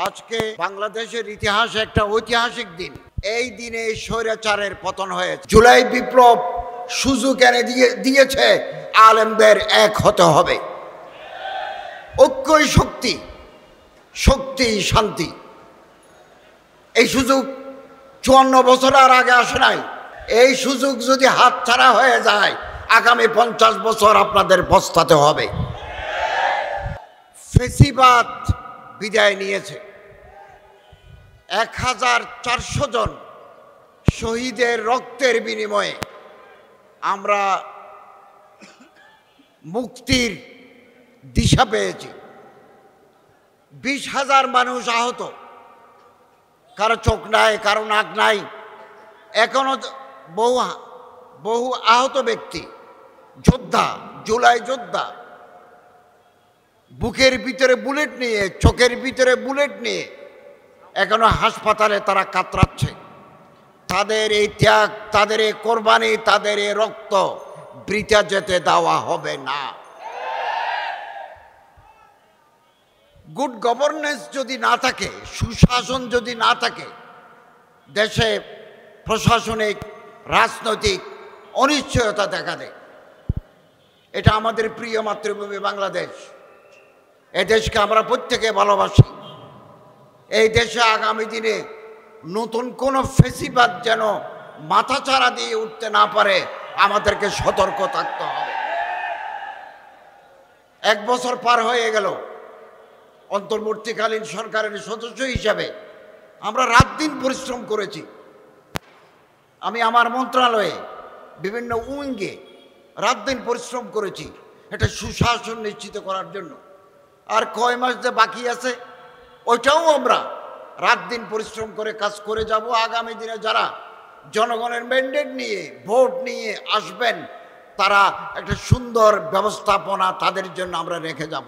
আজকে বাংলাদেশের ইতিহাসে একটা ঐতিহাসিক দিন। এই দিনে স্বৈরাচারের পতন হয়েছে। জুলাই বিপ্লব সুযোগ এনে দিয়েছে আলেমদের এক হতে হবে। ঐক্যই শক্তি, শক্তি শান্তি। এই সুযোগ 54 বছর আর আগে আসে নাই। এই সুযোগ যদি হাতছাড়া হয়ে যায়, আগামী 50 বছর আপনাদের পস্তাতে হবে। ফেসিবাদ বিদায় নিয়েছে। 1400 জন শহীদের রক্তের বিনিময়ে আমরা মুক্তির দিশা পেয়েছি। 20,000 মানুষ আহত, কারো চোখ নাই, কারো নাক নাই, এখনো বহু আহত ব্যক্তি। যোদ্ধা, জুলাই যোদ্ধা, বুকের ভিতরে বুলেট নিয়ে, চোখের ভিতরে বুলেট নিয়ে এখনো হাসপাতালে তারা কাতরাচ্ছে। তাদের এই ত্যাগ, তাদের এই কোরবানি, তাদের এই রক্ত বৃথা যেতে দেওয়া হবে না। গুড গভর্নেন্স যদি না থাকে, সুশাসন যদি না থাকে, দেশে প্রশাসনিক রাজনৈতিক অনিশ্চয়তা দেখা দেয়। এটা আমাদের প্রিয় মাতৃভূমি বাংলাদেশ। এই দেশকে আমরা প্রত্যেকে ভালোবাসি। এই দেশে আগামী দিনে নতুন কোনো ফেসিবাদ যেন মাথাচাড়া দিয়ে উঠতে না পারে, আমাদেরকে সতর্ক থাকতে হবে। 1 বছর পার হয়ে গেল। অন্তর্বর্তীকালীন সরকারের সদস্য হিসাবে আমরা রাত দিন পরিশ্রম করেছি। আমি আমার মন্ত্রণালয়ে বিভিন্ন উইঙ্গে রাত দিন পরিশ্রম করেছি এটা সুশাসন নিশ্চিত করার জন্য। আর কয় মাস যে বাকি আছে, ওইটাও আমরা রাত দিন পরিশ্রম করে কাজ করে যাব। আগামী দিনে যারা জনগণের ম্যান্ডেট নিয়ে ভোট নিয়ে আসবেন, তারা একটা সুন্দর ব্যবস্থাপনা তাদের জন্য আমরা রেখে যাব।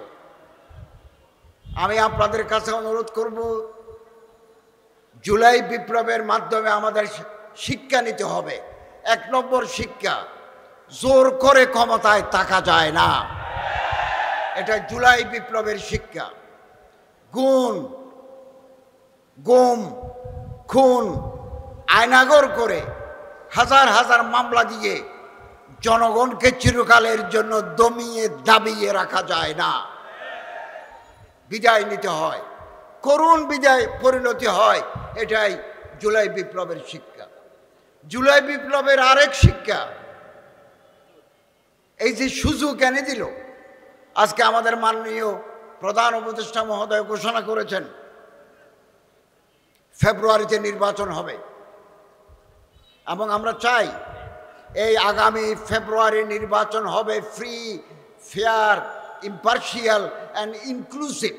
আমি আপনাদের কাছে অনুরোধ করব, জুলাই বিপ্লবের মাধ্যমে আমাদের শিক্ষা নিতে হবে। 1 নম্বর শিক্ষা, জোর করে ক্ষমতায় থাকা যায় না। এটা জুলাই বিপ্লবের শিক্ষা। গুম, খুন, আয়নাগর করে হাজার হাজার মামলা দিয়ে জনগণকে চিরকালের জন্য দমিয়ে দাবিয়ে রাখা যায় না। বিদায় নিতে হয়, করুণ বিদায় পরিণতি হয়। এটাই জুলাই বিপ্লবের শিক্ষা। জুলাই বিপ্লবের আরেক শিক্ষা, এই যে সুযোগ এনে দিল, আজকে আমাদের মাননীয় প্রধান উপদেষ্টা মহোদয় ঘোষণা করেছেন ফেব্রুয়ারিতে নির্বাচন হবে। এবং আমরা চাই এই আগামী ফেব্রুয়ারি নির্বাচন হবে free, fair, impartial and inclusive,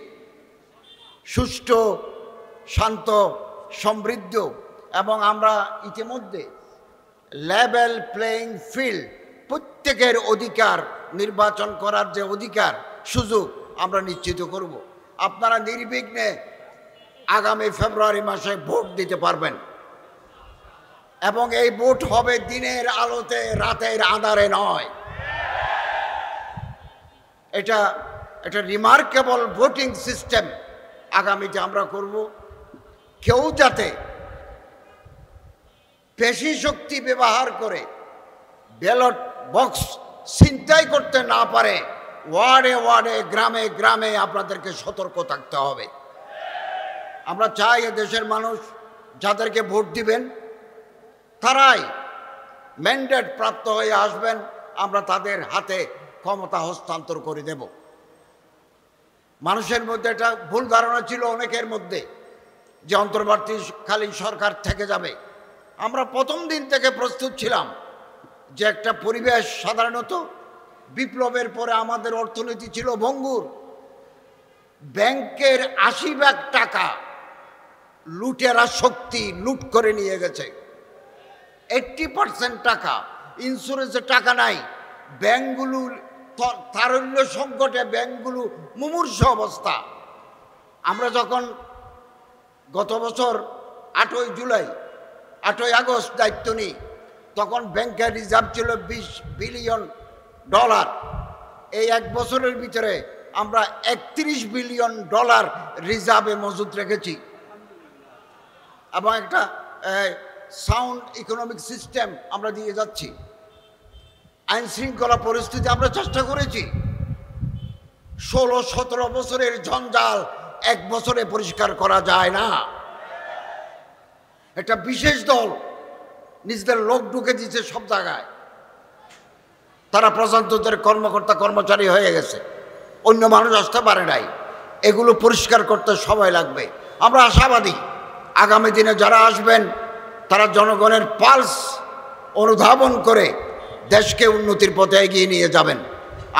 সুষ্ঠু, শান্ত, সমৃদ্ধ। এবং আমরা ইতিমধ্যে লেভেল প্লেইং ফিল্ড, প্রত্যেকের অধিকার, নির্বাচন করার যে অধিকার, সুযোগ আমরা নিশ্চিত করব। আপনারা নির্বিঘ্নে আগামী ফেব্রুয়ারি মাসে ভোট দিতে পারবেন। এবং এই ভোট হবে দিনের আলোতে, রাতের আঁধারে নয়। এটা রিমার্কেবল ভোটিং সিস্টেম আগামীতে আমরা করব। কেউ যাতে পেশি শক্তি ব্যবহার করে ব্যালট বক্স ছিনতাই করতে না পারে, ওয়ার্ডে ওয়ার্ডে, গ্রামে গ্রামে আপনাদেরকে সতর্ক থাকতে হবে। আমরা চাই দেশের মানুষ যাদেরকে ভোট দিবেন তারাই ম্যান্ডেট প্রাপ্ত হয়ে আসবেন। আমরা তাদের হাতে ক্ষমতা হস্তান্তর করে দেব। মানুষের মধ্যে একটা ভুল ধারণা ছিল অনেকের মধ্যে যে অন্তর্বর্তীকালীন সরকার থেকে যাবে। আমরা প্রথম দিন থেকে প্রস্তুত ছিলাম যে একটা পরিবেশ, সাধারণত বিপ্লবের পরে আমাদের অর্থনীতি ছিল ভঙ্গুর। ব্যাংকের 80 ভাগ টাকা লুটেরা শক্তি লুট করে নিয়ে গেছে। 80% টাকা, ইন্স্যুরেন্সের টাকা নাই। ব্যাংকগুলো তারল্য সংকটে, ব্যাংকগুলো মুমূর্ষ অবস্থা। আমরা যখন গত বছর 8ই আগস্ট দায়িত্ব নিই, তখন ব্যাংকের রিজার্ভ ছিল $20 বিলিয়ন। এই 1 বছরের ভিতরে আমরা $31 বিলিয়ন রিজার্ভে মজুদ রেখেছি এবং একটা সাউন্ড ইকোনমিক সিস্টেম আমরা দিয়ে যাচ্ছি। আইন শৃঙ্খলা পরিস্থিতি আমরা চেষ্টা করেছি। 16-17 বছরের জঞ্জাল 1 বছরে পরিষ্কার করা যায় না। একটা বিশেষ দল নিজেদের লোক ঢুকে দিচ্ছে সব জায়গায়, তারা প্রজাতন্ত্রের কর্মকর্তা কর্মচারী হয়ে গেছে, অন্য মানুষ আসতে পারে নাই। এগুলো পরিষ্কার করতে সময় লাগবে। আমরা আশাবাদী আগামী দিনে যারা আসবেন তারা জনগণের পালস অনুধাবন করে দেশকে উন্নতির পথে এগিয়ে নিয়ে যাবেন।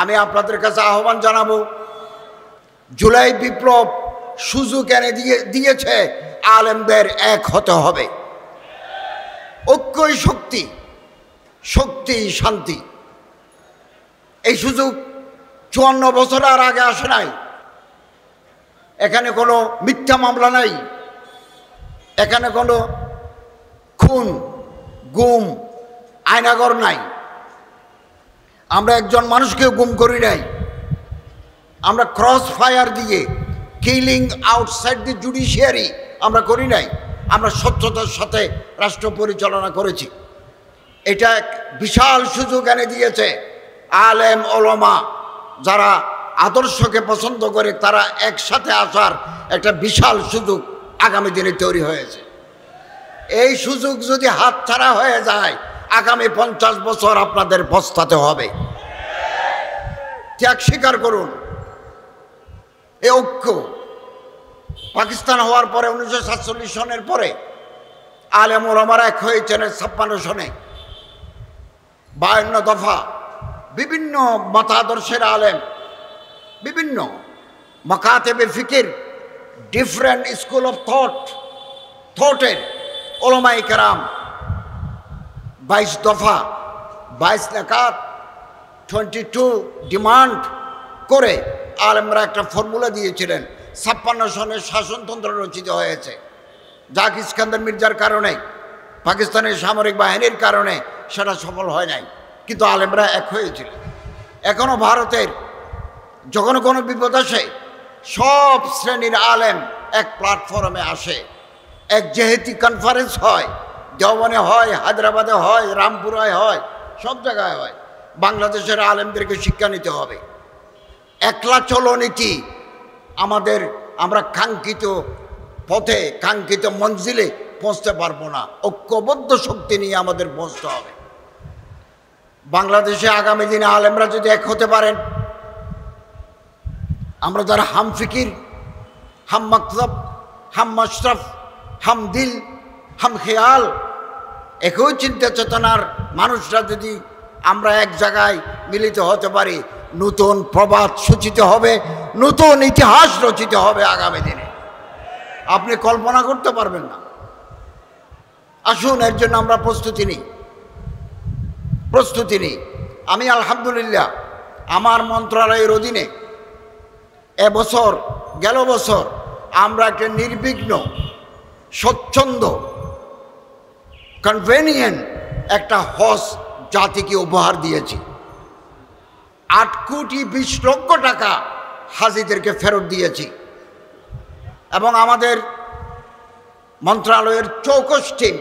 আমি আপনাদের কাছে আহ্বান জানাবো, জুলাই বিপ্লব সুযোগ এনে দিয়েছে আলেমদের এক হতে হবে। ঐক্যই শক্তি, শক্তি শান্তি। এই সুযোগ 54 বছর আর আগে আসে নাই। এখানে কোনো মিথ্যা মামলা নাই, এখানে কোনো খুন গুম আয়নাগর নাই। আমরা একজন মানুষকে গুম করি নাই, আমরা ক্রস ফায়ার দিয়ে কিলিং আউটসাইড দি জুডিশিয়ারি আমরা করি নাই। আমরা স্বচ্ছতার সাথে রাষ্ট্র পরিচালনা করেছি। এটা এক বিশাল সুযোগ এনে দিয়েছে আলেম ওলামা যারা আদর্শকে পছন্দ করে, তারা একসাথে আসার একটা বিশাল সুযোগ আগামী দিনে তৈরি হয়েছে। এই সুযোগ যদি হাতছাড়া হয়ে যায় আগামী 50 বছর আপনাদের পস্তাতে হবে। ত্যাগ স্বীকার করুন। এই ঐক্য পাকিস্তান হওয়ার পরে 1947 সনের পরে আলেম ওলামারা এক হয়েছেন 56 সনে। 52 দফা বিভিন্ন মতাদর্শের আলেম, বিভিন্ন মাকাতেবে ফিকির, ডিফারেন্ট স্কুল অফ থটের ওলামায়ে কেরাম 22 দফা 22 নাকাত 22 ডিমান্ড করে আলেমরা একটা ফর্মুলা দিয়েছিলেন। 56 সনের শাসনতন্ত্র রচিত হয়েছে। জাক ইস্কান্দার মির্জার কারণে, পাকিস্তানের সামরিক বাহিনীর কারণে সেটা সফল হয় নাই, কিন্তু আলেমরা এক হয়েছিল। এখনও ভারতের যখন কোনো বিপদ আসে সব শ্রেণীর আলেম এক প্ল্যাটফর্মে আসে। এক জেহেতি কনফারেন্স হয়, দেওবনে হয়, হায়দ্রাবাদে হয়, রামপুরায় হয়, সব জায়গায় হয়। বাংলাদেশের আলেমদেরকে শিক্ষা নিতে হবে। একলা চলো নীতি আমরা কাঙ্ক্ষিত পথে কাঙ্ক্ষিত মঞ্জিলে পৌঁছতে পারবো না। ঐক্যবদ্ধ শক্তি নিয়ে আমাদের পৌঁছতে হবে। বাংলাদেশে আগামী দিনে আলেমরা যদি এক হতে পারেন, আমরা যারা হাম ফিকির, হাম মকসদ, হাম মশরফ, হাম দিল, হাম খেয়াল, একই চিন্তা চেতনার মানুষরা যদি আমরা এক জায়গায় মিলিত হতে পারি, নতুন প্রবাদ সূচিত হবে, নতুন ইতিহাস রচিত হবে আগামী দিনে। আপনি কল্পনা করতে পারবেন না। আসুন এর জন্য আমরা প্রস্তুতি নিই। আমি আলহামদুলিল্লাহ আমার মন্ত্রণালয়ের অধীনে গেল বছর আমরা একটা নির্বিঘ্ন, স্বচ্ছন্দ, কনভেনিয়েন্ট একটা হজ জাতিকে উপহার দিয়েছি। 8 কোটি 20 লক্ষ টাকা হাজিদেরকে ফেরত দিয়েছি। এবং আমাদের মন্ত্রণালয়ের চৌকস টিম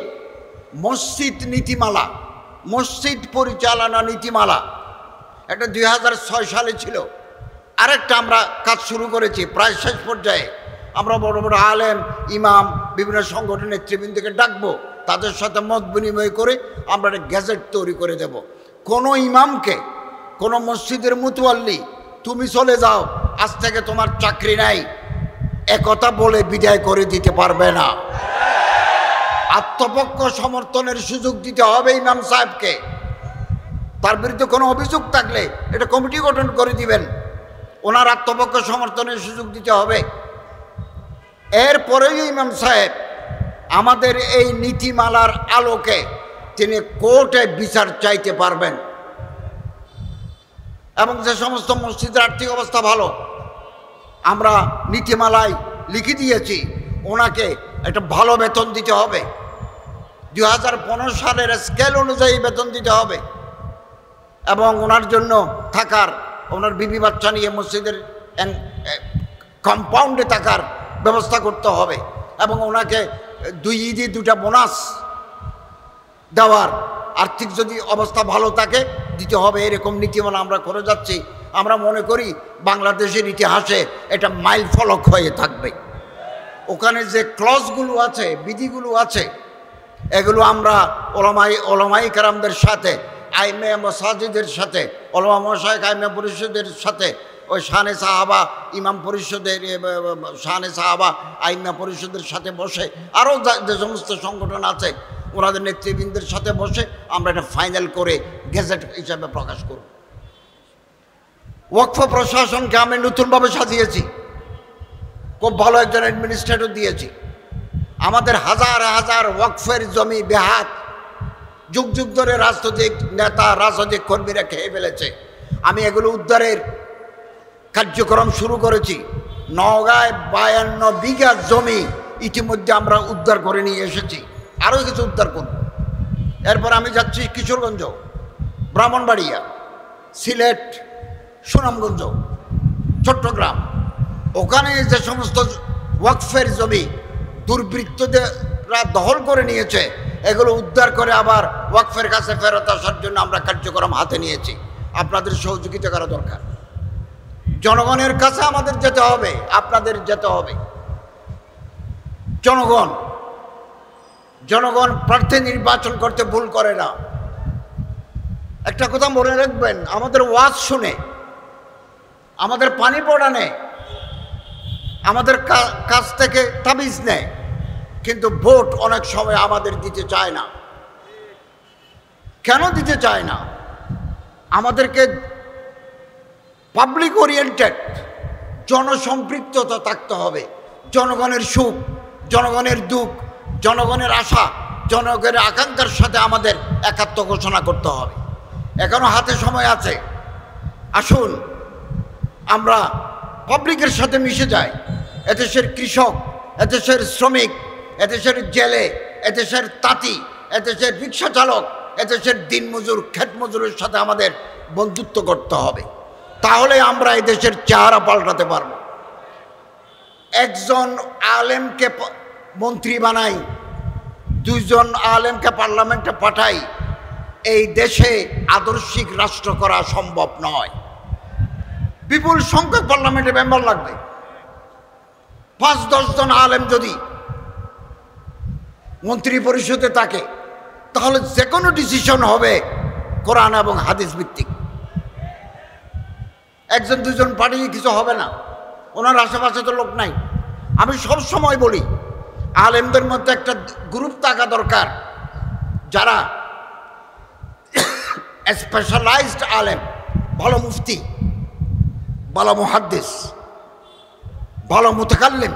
মসজিদ নীতিমালা, মসজিদ পরিচালনা নীতিমালা, এটা 2006 সালে ছিল। আরেকটা আমরা কাজ শুরু করেছি, প্রায় শেষ পর্যায়ে। আমরা বড় বড় আলেম, ইমাম, বিভিন্ন সংগঠনের নেতৃবৃন্দকে ডাকবো, তাদের সাথে মত বিনিময় করে আমরা একটা গ্যাজেট তৈরি করে দেব। কোনো ইমামকে, কোনো মসজিদের মুতওয়াল্লি তুমি চলে যাও, আজ থেকে তোমার চাকরি নাই, একথা বলে বিদায় করে দিতে পারবে না। আত্মপক্ষ সমর্থনের সুযোগ দিতে হবে ইমাম সাহেবকে। তার বিরুদ্ধে কোনো অভিযোগ থাকলে এটা কমিটি গঠন করে দিবেন, ওনার আত্মপক্ষ সমর্থনের সুযোগ দিতে হবে। এরপরেই ইমাম সাহেব আমাদের এই নীতিমালার আলোকে তিনি কোর্টে বিচার চাইতে পারবেন। এবং যে সমস্ত মসজিদের আর্থিক অবস্থা ভালো, আমরা নীতিমালায় লিখে দিয়েছি ওনাকে একটা ভালো বেতন দিতে হবে। 2015 সালের স্কেল অনুযায়ী বেতন দিতে হবে। এবং ওনার জন্য থাকার, ওনার বিবি বাচ্চা নিয়ে মসজিদের কম্পাউন্ডে থাকার ব্যবস্থা করতে হবে এবং ওনাকে 2 ঈদে 2টা বোনাস দেওয়ার আর্থিক যদি অবস্থা ভালো থাকে দিতে হবে। এরকম নীতিমালা আমরা করে যাচ্ছি। আমরা মনে করি বাংলাদেশের ইতিহাসে এটা মাইল ফলক হয়ে থাকবে। ওখানে যে ক্লজগুলো আছে, বিধিগুলো আছে, এগুলো আমরা ওলামাই কেরামদের সাথে, আইমে মাসাজিদের সাথে, ওলামা মাশায়েখ আইমে পরিষদের সাথে, ওই শানে সাহাবা ইমাম পরিষদের, শানে সাহাবা আইমা পরিষদের সাথে বসে, আরও যে সমস্ত সংগঠন আছে ওনাদের নেতৃবৃন্দের সাথে বসে আমরা এটা ফাইনাল করে গেজেট হিসাবে প্রকাশ করব। ওয়াকফ প্রশাসনকে আমি নতুনভাবে সাজিয়েছি, খুব ভালো একজন অ্যাডমিনিস্ট্রেটর দিয়েছি। আমাদের হাজার হাজার ওয়াকফের জমি বেহাত, যুগ যুগ ধরে রাজনৈতিক নেতা, রাজনৈতিক কর্মীরা খেয়ে ফেলেছে। আমি এগুলো উদ্ধারের কার্যক্রম শুরু করেছি। নওগাঁয় 52 বিঘা জমি ইতিমধ্যে আমরা উদ্ধার করে নিয়ে এসেছি, আরও কিছু উদ্ধার করব। এরপর আমি যাচ্ছি কিশোরগঞ্জ, ব্রাহ্মণবাড়িয়া, সিলেট, সুনামগঞ্জ, চট্টগ্রাম। ওখানে যে সমস্ত ওয়াকফের জমি দুর্বৃত্তরা দখল করে নিয়েছে, এগুলো উদ্ধার করে আবার ওয়াকফের কাছে ফেরত আসার জন্য আমরা কার্যক্রম হাতে নিয়েছি। আপনাদের সহযোগিতা করা দরকার। জনগণের কাছে আমাদের যেতে হবে, আপনাদের যেতে হবে। জনগণ প্রার্থী নির্বাচন করতে ভুল করে না। একটা কথা মনে রাখবেন, আমাদের ওয়াজ শুনে, আমাদের পানি পড়া নেয়, আমাদের কাছ থেকে তাবিজ নেয়, কিন্তু ভোট অনেক সময় আমাদের দিতে চায় না। কেন দিতে চায় না? আমাদেরকে পাবলিক ওরিয়েন্টেড, জনসম্পৃক্ততা থাকতে হবে। জনগণের সুখ, জনগণের দুঃখ, জনগণের আশা, জনগণের আকাঙ্ক্ষার সাথে আমাদের একাত্ম ঘোষণা করতে হবে। এখনো হাতে সময় আছে। আসুন আমরা পাবলিকের সাথে মিশে যাই। এদেশের কৃষক, এদেশের শ্রমিক, এদেশের জেলে, এদেশের তাঁতি, এদেশের রিক্সা চালক, এদেশের দিনমজুর, ক্ষেত মজুরের সাথে আমাদের বন্ধুত্ব করতে হবে। তাহলে আমরা এই দেশের চেহারা পাল্টাতে পারব। একজন আলেমকে মন্ত্রী বানাই, 2 জন আলেমকে পার্লামেন্টে পাঠাই, এই দেশে আদর্শিক রাষ্ট্র করা সম্ভব নয়। বিপুল সংখ্যক পার্লামেন্টে মেম্বার লাগবে। 5-10 জন আলেম যদি মন্ত্রী পরিষদে থাকে, তাহলে যে কোনো ডিসিশন হবে কোরআন এবং হাদিস ভিত্তিক। 1-2 জন পাঠিয়ে কিছু হবে না। ওনার আশেপাশে তো লোক নাই। আমি সব সময় বলি, আলেমদের মধ্যে একটা গ্রুপ থাকা দরকার, যারা স্পেশালাইজড আলেম, ভালো মুফতি, ভালো মুহাদ্দিস, ভালো মুতাকাল্লিম,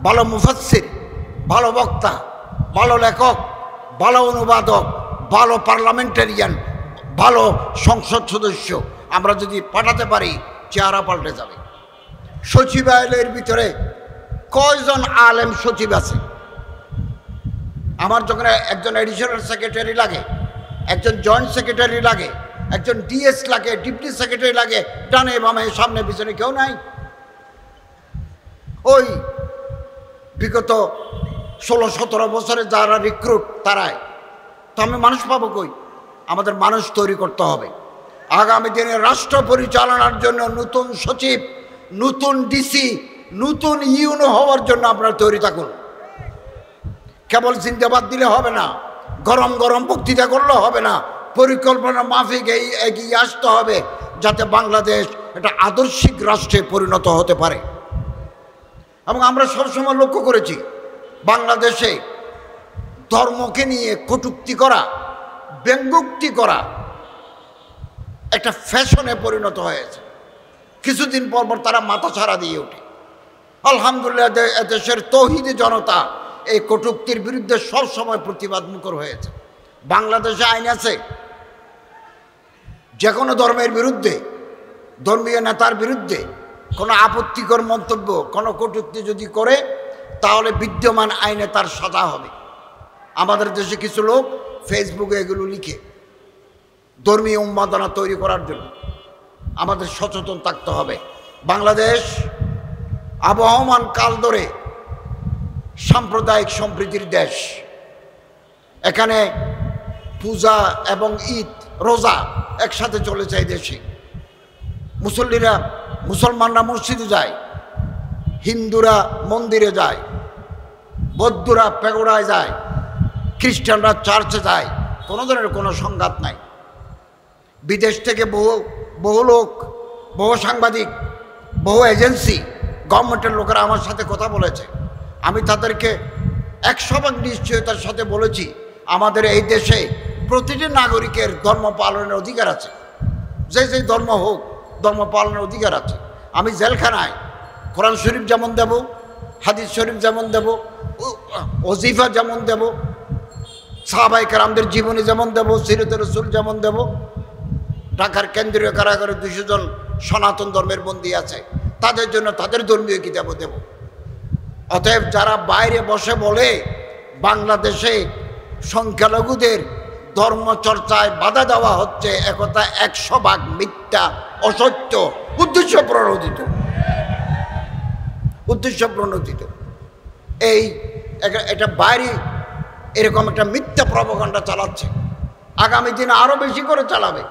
ভালো মুফাসসির, ভালো বক্তা, ভালো লেখক, ভালো অনুবাদক, ভালো পার্লামেন্টারিয়ান, ভালো সংসদ সদস্য আমরা যদি পাঠাতে পারি, চেহারা পাল্টে যাবে। সচিবালয়ের ভিতরে কয়জন আলেম সচিব আছে? আমার যখন একজন অ্যাডিশনাল সেক্রেটারি লাগে, একজন জয়েন্ট সেক্রেটারি লাগে, একজন ডিএস লাগে, ডিপটি সেক্রেটারি লাগে, ডানে বামে সামনে পিছনে কেউ নাই। ওই বিগত 16-17 বছরে যারা রিক্রুট, তারাই তো। আমি মানুষ পাবো কই? আমাদের মানুষ তৈরি করতে হবে। আগামী দিনে রাষ্ট্র পরিচালনার জন্য নতুন সচিব, নতুন ডিসি, নতুন ইউনো হওয়ার জন্য আপনারা তৈরি থাকুন। কেবল জিন্দাবাদ দিলে হবে না, গরম গরম বক্তৃতা করলে হবে না, পরিকল্পনা মাফিক এগিয়ে আসতে হবে, যাতে বাংলাদেশ একটা আদর্শিক রাষ্ট্রে পরিণত হতে পারে। এবং আমরা সবসময় লক্ষ্য করেছি, বাংলাদেশে ধর্মকে নিয়ে কটূক্তি করা, ব্যঙ্গোক্তি করা একটা ফ্যাশনে পরিণত হয়েছে। কিছুদিন পর পর তারা মাথা ছাড়া দিয়ে ওঠে। আলহামদুলিল্লাহ, দেশের তৌহিদি জনতা এই কটূক্তির বিরুদ্ধে সবসময় প্রতিবাদ মুখর হয়েছে। বাংলাদেশে আইন আছে, যে কোনো ধর্মের বিরুদ্ধে, ধর্মীয় নেতার বিরুদ্ধে কোনো আপত্তিকর মন্তব্য, কোনো কটূক্তি যদি করে, তাহলে বিদ্যমান আইনে তার সাজা হবে। আমাদের দেশে কিছু লোক ফেসবুকে এগুলো লিখে ধর্মীয় উন্মাদনা তৈরি করার জন্য। আমাদের সচেতন থাকতে হবে। বাংলাদেশ আবহমান কাল ধরে সাম্প্রদায়িক সম্প্রীতির দেশ। এখানে পূজা এবং ঈদ রোজা একসাথে চলেছে এই দেশে। মুসলমানরা মসজিদে যায়, হিন্দুরা মন্দিরে যায়, বৌদ্ধরা পেগোড়ায় যায়, খ্রিস্টানরা চার্চে যায়। কোনো ধরনের কোনো সংঘাত নাই। বিদেশ থেকে বহু লোক, বহু সাংবাদিক, বহু এজেন্সি, গভর্নমেন্টের লোকেরা আমার সাথে কথা বলেছে। আমি তাদেরকে 100% নিশ্চয়তার সাথে বলেছি, আমাদের এই দেশে প্রতিটি নাগরিকের ধর্ম পালনের অধিকার আছে। যে ধর্ম হোক, ধর্ম পালনের অধিকার আছে। আমি জেলখানায় কোরআন শরীফ যেমন দেব, হাদিস শরীফ যেমন দেব, ওজিফা যেমন দেব, সাহাবায়ে কেরামদের জীবনী যেমন দেব, সিরাতুর রাসূল যেমন দেব। ঢাকার কেন্দ্রীয় কারাগারে 200 জন সনাতন ধর্মের বন্দী আছে, তাদের জন্য তাদের ধর্মীয় কিতাব দেব। অতএব যারা বাইরে বসে বলে বাংলাদেশে সংখ্যালঘুদের ধর্মচর্চায় বাধা দেওয়া হচ্ছে, একথা 100% মিথ্যা, অসত্য, উদ্দেশ্য প্রণোদিত। এটা বাইরে এরকম একটা মিথ্যা প্রপাগান্ডা চালাচ্ছে। আগামী দিনে আরো বেশি করে চালাবে।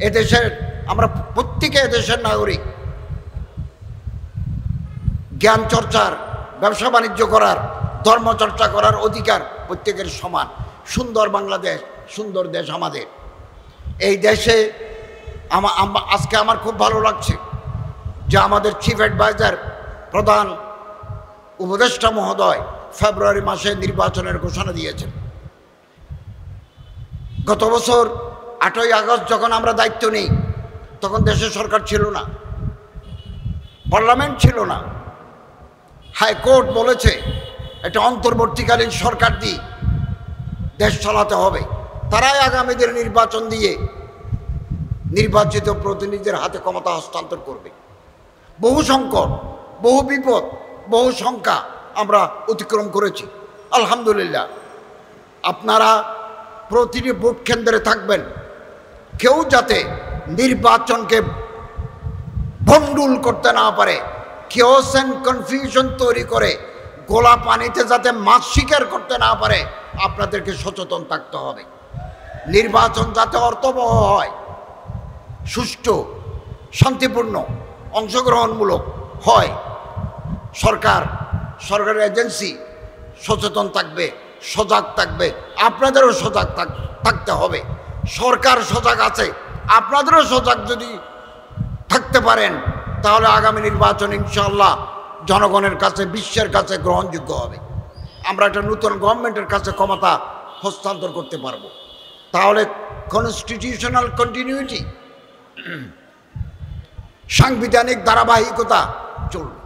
এদেশের আমরা প্রত্যেকে এদেশের নাগরিক। জ্ঞান চর্চার, ব্যবসা বাণিজ্য করার, ধর্মচর্চা করার অধিকার প্রত্যেকের সমান। সুন্দর বাংলাদেশ, সুন্দর দেশ আমাদের। এই দেশে আজকে আমার খুব ভালো লাগছে যে আমাদের চিফ অ্যাডভাইজার, প্রধান উপদেষ্টা মহোদয় ফেব্রুয়ারি মাসে নির্বাচনের ঘোষণা দিয়েছেন। গত বছর 8ই আগস্ট যখন আমরা দায়িত্ব নিই, তখন দেশের সরকার ছিল না, পার্লামেন্ট ছিল না। হাইকোর্ট বলেছে এটা অন্তর্বর্তীকালীন সরকার দিয়ে দেশ চালাতে হবে। তারাই আগামী দিনে নির্বাচন দিয়ে নির্বাচিত প্রতিনিধিদের হাতে ক্ষমতা হস্তান্তর করবে। বহু সংকট, বহু বিপদ, বহু শঙ্কা আমরা অতিক্রম করেছি, আলহামদুলিল্লাহ। আপনারা প্রতিটি ভোট কেন্দ্রে থাকবেন। কেউ যাতে নির্বাচনকে ভণ্ডুল করতে না পারে, কেওস এন্ড কনফিউশন তৈরি করে গোলা পানিতে যাতে মাছ শিকার করতে না পারে, আপনাদেরকে সচেতন থাকতে হবে। নির্বাচন যাতে অর্থবহ হয়, সুষ্ঠু, শান্তিপূর্ণ, অংশগ্রহণমূলক হয়, সরকারের এজেন্সি সচেতন থাকবে, সজাগ থাকবে। আপনাদেরও সজাগ থাকতে হবে। সরকার সজাগ আছে, আপনাদেরও সজাগ যদি থাকতে পারেন, তাহলে আগামী নির্বাচন ইনশাআল্লাহ জনগণের কাছে, বিশ্বের কাছে গ্রহণযোগ্য হবে। আমরা একটা নতুন গভর্নমেন্টের কাছে ক্ষমতা হস্তান্তর করতে পারবো। তাহলে কনস্টিটিউশনাল কন্টিনিউটি, সাংবিধানিক ধারাবাহিকতা চলবে।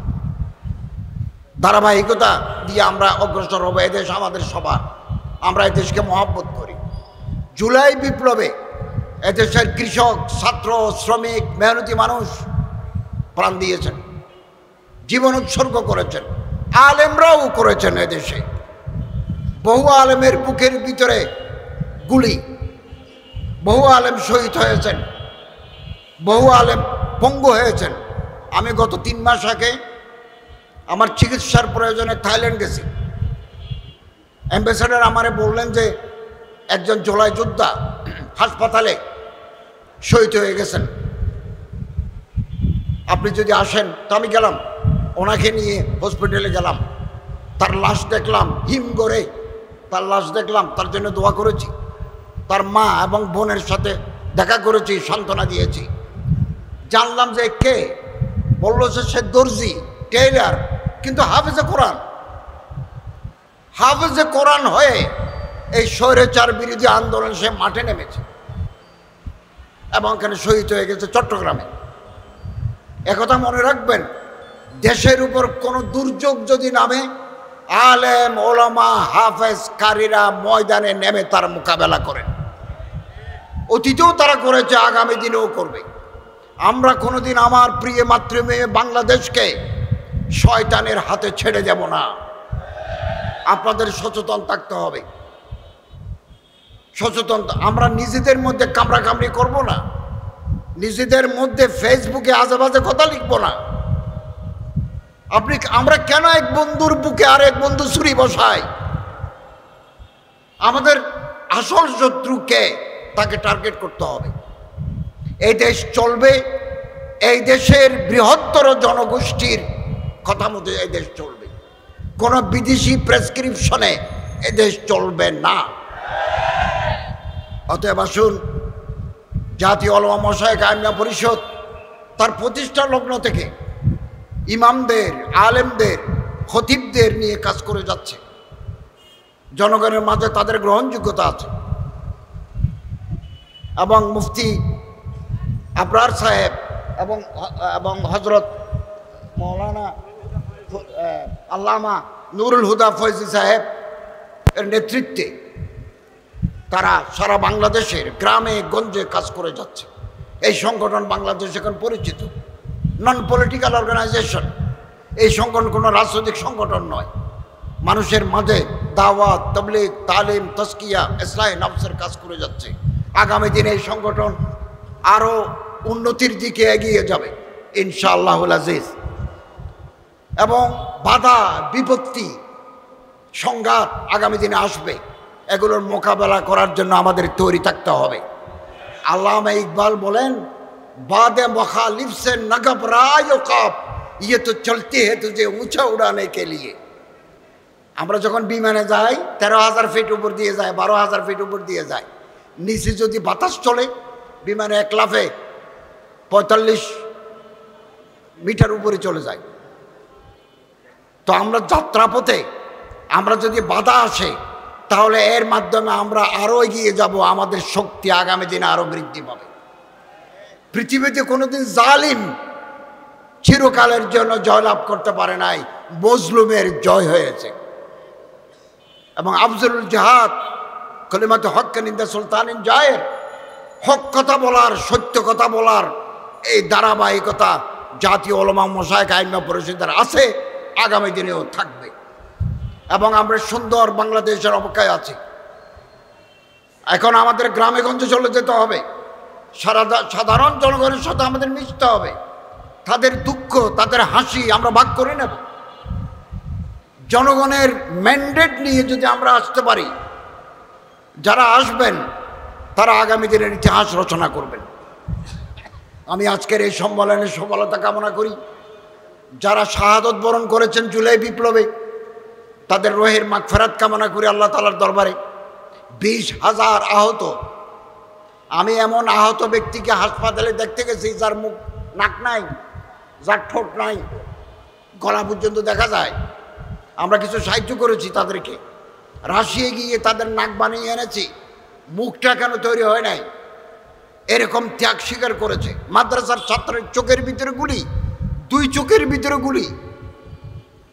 ধারাবাহিকতা দিয়ে আমরা অগ্রসর হব। এদেশ আমাদের সবার, আমরা এদেশকে মহব্বত করি। জুলাই বিপ্লবে এদেশের কৃষক, ছাত্র, শ্রমিক, মেহনতি মানুষ প্রাণ দিয়েছেন, জীবন উৎসর্গ করেছেন, আলেমরাও করেছেন। এদেশে বহু আলেমের বুকের ভিতরে গুলি, বহু আলেম শহীদ হয়েছেন, বহু আলেম পঙ্গু হয়েছেন। আমি গত 3 মাস আগে আমার চিকিৎসার প্রয়োজনে থাইল্যান্ড গেছি। অ্যাম্বাসেডর আমারে বললেন যে একজন জুলাই যোদ্ধা হাসপাতালে শহীদ হয়ে গেছেন, আপনি যদি আসেন। তো আমি গেলাম, ওনাকে নিয়ে হসপিটালে গেলাম। তার লাশ দেখলাম, হিম করে তার লাশ দেখলাম, তার জন্য দোয়া করেছি। তার মা এবং বোনের সাথে দেখা করেছি, সান্ত্বনা দিয়েছি। জানলাম যে কে, বললো যে সে দর্জি, টেইলার, কিন্তু হাফেজে কোরআন। হাফেজে কোরআন হয়ে এই স্বৈরাচার বিরোধী আন্দোলন সে মাঠে নেমেছে এবং এখানে শহীদ হয়ে গেছে চট্টগ্রামে। একথা মনে রাখবেন, দেশের উপর কোনো দুর্যোগ যদি নামে, আলেম, ওলামা, হাফেজ, কারীরা ময়দানে নেমে তার মোকাবেলা করেন। অতীতেও তারা করেছে, আগামী দিনেও করবে। আমরা কোনোদিন আমার প্রিয় মাতৃভূমি বাংলাদেশকে শয়তানের হাতে ছেড়ে দেব না। আপনাদের সচেতন থাকতে হবে, সচেতন। আমরা নিজেদের মধ্যে কামড়াকামড়ি করব না। নিজেদের মধ্যে ফেসবুকে আজেবাজে কথা লিখবো না। আমরা কেন এক বন্ধুর বুকে আর এক বন্ধু ছুরি বসাই? আমাদের আসল শত্রুকে তাকে টার্গেট করতে হবে। এই দেশ চলবে এই দেশের বৃহত্তর জনগোষ্ঠীর কথা মতো এই দেশ চলবে, কোনো বিদেশি প্রেসক্রিপশনে এই দেশ চলবে না। অতএব আসুন, জাতীয় উলামা মাশায়েখ আইম্মা পরিষদ তার প্রতিষ্ঠা লগ্ন থেকে ইমামদের, আলেমদের, খতিবদের নিয়ে কাজ করে যাচ্ছে। জনগণের মাঝে তাদের গ্রহণযোগ্যতা আছে এবং মুফতি আবরার সাহেব এবং হজরত মৌলানা আল্লামা নুরুল হুদা ফয়জি সাহেব এর নেতৃত্বে তারা সারা বাংলাদেশের গ্রামে গঞ্জে কাজ করে যাচ্ছে। এই সংগঠন বাংলাদেশ এখন পরিচিত, নন পলিটিক্যাল অর্গানাইজেশন। এই সংগঠন কোনো রাজনৈতিক সংগঠন নয়, মানুষের মাঝে দাওয়াত, তাবলীগ, তালিম, তাজকিয়া, ইসলাহি নফসের কাজ করে যাচ্ছে। আগামী দিনে এই সংগঠন আরও উন্নতির দিকে এগিয়ে যাবে ইনশাআল্লাহুল আজিজ। এবং বাধা বিপত্তি সংঘাত আগামী দিনে আসবে, এগুলোর মোকাবেলা করার জন্য আমাদের তৈরি থাকতে হবে। আল্লামা ইকবাল বলেন, বাদে মুখালিফ সে ন ঘবরায় কাপ, ইয়ে তো চলতে হে তুঝে উঁচা উড়ানে কে লিয়ে। আমরা যখন বিমানে যাই 13,000 ফিট উপর দিয়ে যায়, 12,000 ফিট উপর দিয়ে যায়, নিচে যদি বাতাস চলে বিমানে এক লাফে 45 মিটার উপরে চলে যায়। তো আমরা যাত্রাপথে আমরা যদি বাধা আসে তাহলে এর মাধ্যমে আমরা আরও এগিয়ে যাব, আমাদের শক্তি আগামী দিনে আরও বৃদ্ধি পাবে। পৃথিবীতে কোনোদিন জালিম চিরকালের জন্য জয়লাভ করতে পারে নাই, মজলুমের জয় হয়েছে। এবং আফজলুল জাহাদ কলিমাতে হক নিন্দা সুলতানিন জায়ের, হক কথা বলার, সত্য কথা বলার এই ধারাবাহিকতা জাতীয় উলামা মাশায়েখ আইম্মা পরিষদের আছে, আগামী দিনেও থাকবে। এবং আমরা সুন্দর বাংলাদেশের অপেক্ষায় আছি। এখন আমাদের গ্রামে গঞ্জে চলে যেতে হবে, সাধারণ জনগণের সাথে আমাদের মিশতে হবে। তাদের দুঃখ, তাদের হাসি আমরা ভাগ করে নেব। জনগণের ম্যান্ডেট নিয়ে যদি আমরা আসতে পারি, যারা আসবেন তারা আগামী দিনের ইতিহাস রচনা করবেন। আমি আজকের এই সম্মেলনের সফলতা কামনা করি। যারা শাহাদত বরণ করেছেন জুলাই বিপ্লবে, তাদের রোহের মাগফিরাত কামনা করি আল্লাহ তাআলার দরবারে। 20,000 আহত, আমি এমন আহত ব্যক্তিকে হাসপাতালে দেখতে গেছি যার মুখ, নাক নাই, যার ঠোঁট নাই, গলা পর্যন্ত দেখা যায়। আমরা কিছু সাহায্য করেছি তাদেরকে, রাশিয়ে গিয়ে তাদের নাক বানিয়ে এনেছি, মুখটা কেন তৈরি হয় নাই, এরকম ত্যাগ স্বীকার করেছে। মাদ্রাসার ছাত্রের চোখের ভিতরে গুলি, 2 চোখের ভিতরে গুলি।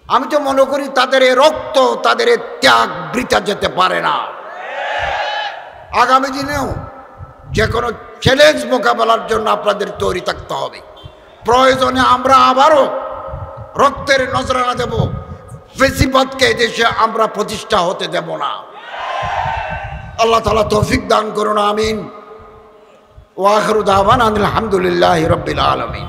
আমি তো মনে করি তাদের এ রক্ত, তাদের এ ত্যাগ বৃথা যেতে পারে না। আগামী দিনেও যে কোনো চ্যালেঞ্জ মোকাবেলার জন্য আপনাদের তৈরি থাকতে হবে। প্রয়োজনে আমরা আবারও রক্তের নজরানা দেব, ফেসিবাদকে দেশে আমরা প্রতিষ্ঠা হতে দেব না। আল্লাহ তাআলা তৌফিক দান করুন, আমিন। ওয়া আখিরু দাওয়ানা আলহামদুলিল্লাহি রাব্বিল আলামিন।